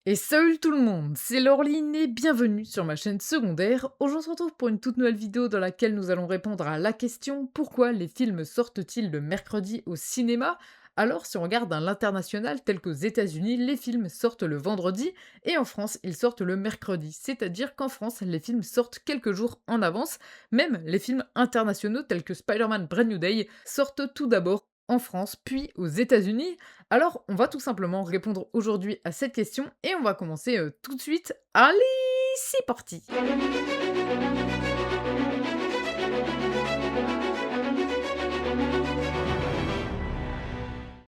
Et salut tout le monde, c'est Laureline et bienvenue sur ma chaîne secondaire. Aujourd'hui on se retrouve pour une toute nouvelle vidéo dans laquelle nous allons répondre à la question: pourquoi les films sortent-ils le mercredi au cinéma? Alors si on regarde à l'international, tel qu'aux États-Unis, les films sortent le vendredi et en France ils sortent le mercredi. C'est-à-dire qu'en France les films sortent quelques jours en avance, même les films internationaux tels que Spider-Man Brand New Day sortent tout d'abord en France puis aux États-Unis. Alors, on va tout simplement répondre aujourd'hui à cette question et on va commencer tout de suite. Allez, c'est parti!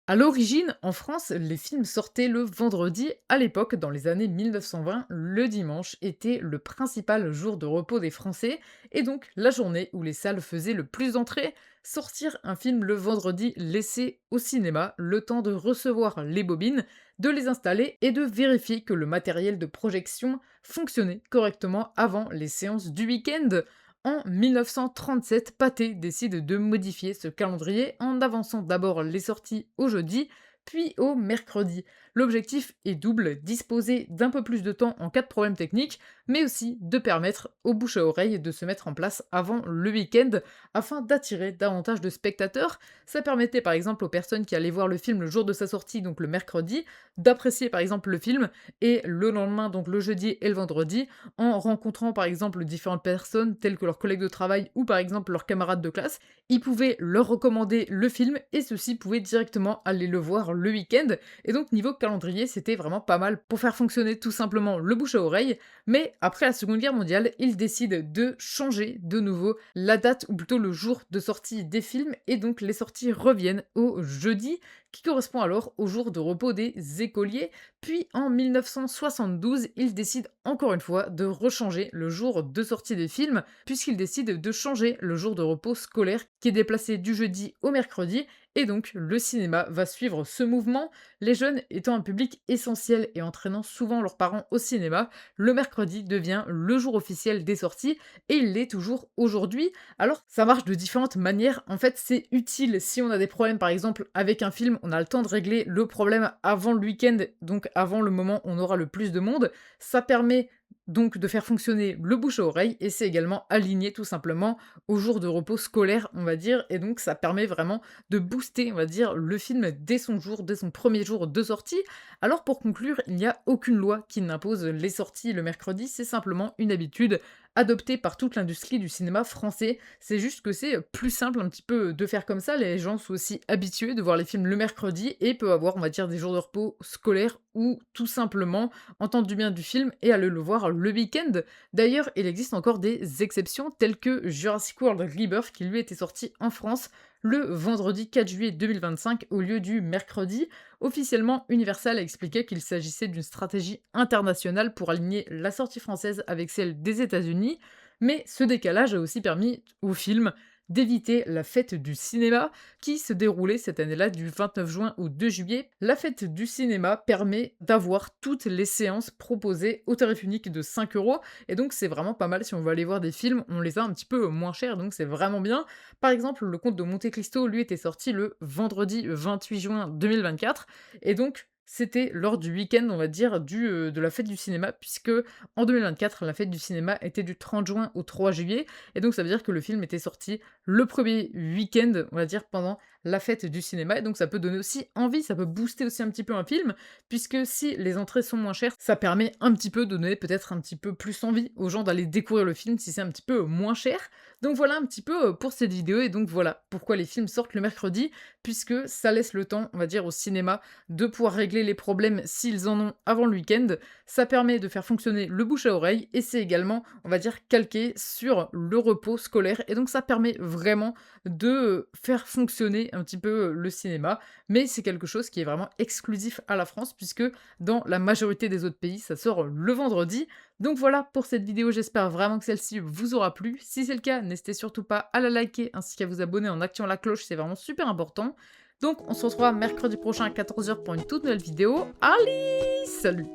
À l'origine, en France, les films sortaient le vendredi. À l'époque, dans les années 1920, le dimanche était le principal jour de repos des Français, et donc la journée où les salles faisaient le plus d'entrées. Sortir un film le vendredi laissait au cinéma le temps de recevoir les bobines, de les installer et de vérifier que le matériel de projection fonctionnait correctement avant les séances du week-end. En 1937, Pathé décide de modifier ce calendrier en avançant d'abord les sorties au jeudi, puis au mercredi. L'objectif est double: disposer d'un peu plus de temps en cas de problème technique, mais aussi de permettre aux bouche à oreille de se mettre en place avant le week-end afin d'attirer davantage de spectateurs. Ça permettait par exemple aux personnes qui allaient voir le film le jour de sa sortie, donc le mercredi, d'apprécier par exemple le film et le lendemain, donc le jeudi et le vendredi, en rencontrant par exemple différentes personnes telles que leurs collègues de travail ou par exemple leurs camarades de classe, ils pouvaient leur recommander le film et ceux-ci pouvaient directement aller le voir le week-end. Et donc niveau calendrier, c'était vraiment pas mal pour faire fonctionner tout simplement le bouche à oreille. Mais après la Seconde Guerre mondiale, ils décident de changer de nouveau la date ou plutôt le jour de sortie des films et donc les sorties reviennent au jeudi qui correspond alors au jour de repos des écoliers. Puis en 1972, ils décident encore une fois de rechanger le jour de sortie des films, puisqu'ils décident de changer le jour de repos scolaire qui est déplacé du jeudi au mercredi, et donc le cinéma va suivre ce mouvement, les jeunes étant un public essentiel et entraînant souvent leurs parents au cinéma. Le mercredi devient le jour officiel des sorties, et il l'est toujours aujourd'hui. Alors ça marche de différentes manières, en fait c'est utile si on a des problèmes par exemple avec un film, on a le temps de régler le problème avant le week-end, donc avant le moment où on aura le plus de monde. Ça permet donc de faire fonctionner le bouche à oreille et c'est également aligné tout simplement au jour de repos scolaire, on va dire, et donc ça permet vraiment de booster, on va dire, le film dès son jour, dès son premier jour de sortie. Alors pour conclure, il n'y a aucune loi qui n'impose les sorties le mercredi, c'est simplement une habitude adoptée par toute l'industrie du cinéma français. C'est juste que c'est plus simple un petit peu de faire comme ça, les gens sont aussi habitués de voir les films le mercredi et peuvent avoir, on va dire, des jours de repos scolaires ou tout simplement entendre du bien du film et aller le voir le week-end. D'ailleurs, il existe encore des exceptions telles que Jurassic World Rebirth qui lui était sorti en France le vendredi 4 juillet 2025 au lieu du mercredi. Officiellement, Universal a expliqué qu'il s'agissait d'une stratégie internationale pour aligner la sortie française avec celle des États-Unis, mais ce décalage a aussi permis au film d'éviter la fête du cinéma qui se déroulait cette année-là du 29 juin au 2 juillet. La fête du cinéma permet d'avoir toutes les séances proposées au tarif unique de 5 € et donc c'est vraiment pas mal si on veut aller voir des films, on les a un petit peu moins chers donc c'est vraiment bien. Par exemple, Le Comte de Monte Cristo, lui, était sorti le vendredi 28 juin 2024 et donc c'était lors du week-end, on va dire, de la fête du cinéma, puisque en 2024, la fête du cinéma était du 30 juin au 3 juillet, et donc ça veut dire que le film était sorti le premier week-end, on va dire, pendant la fête du cinéma, et donc ça peut donner aussi envie, ça peut booster aussi un petit peu un film, puisque si les entrées sont moins chères, ça permet un petit peu de donner peut-être un petit peu plus envie aux gens d'aller découvrir le film si c'est un petit peu moins cher. Donc voilà un petit peu pour cette vidéo, et donc voilà pourquoi les films sortent le mercredi, puisque ça laisse le temps, on va dire, au cinéma de pouvoir régler les problèmes s'ils en ont avant le week-end. Ça permet de faire fonctionner le bouche à oreille, et c'est également, on va dire, calqué sur le repos scolaire, et donc ça permet vraiment de faire fonctionner un petit peu le cinéma, mais c'est quelque chose qui est vraiment exclusif à la France, puisque dans la majorité des autres pays, ça sort le vendredi. Donc voilà pour cette vidéo, j'espère vraiment que celle-ci vous aura plu. Si c'est le cas, n'hésitez surtout pas à la liker ainsi qu'à vous abonner en activant la cloche, c'est vraiment super important. Donc on se retrouvera mercredi prochain à 14 h pour une toute nouvelle vidéo. Allez, salut!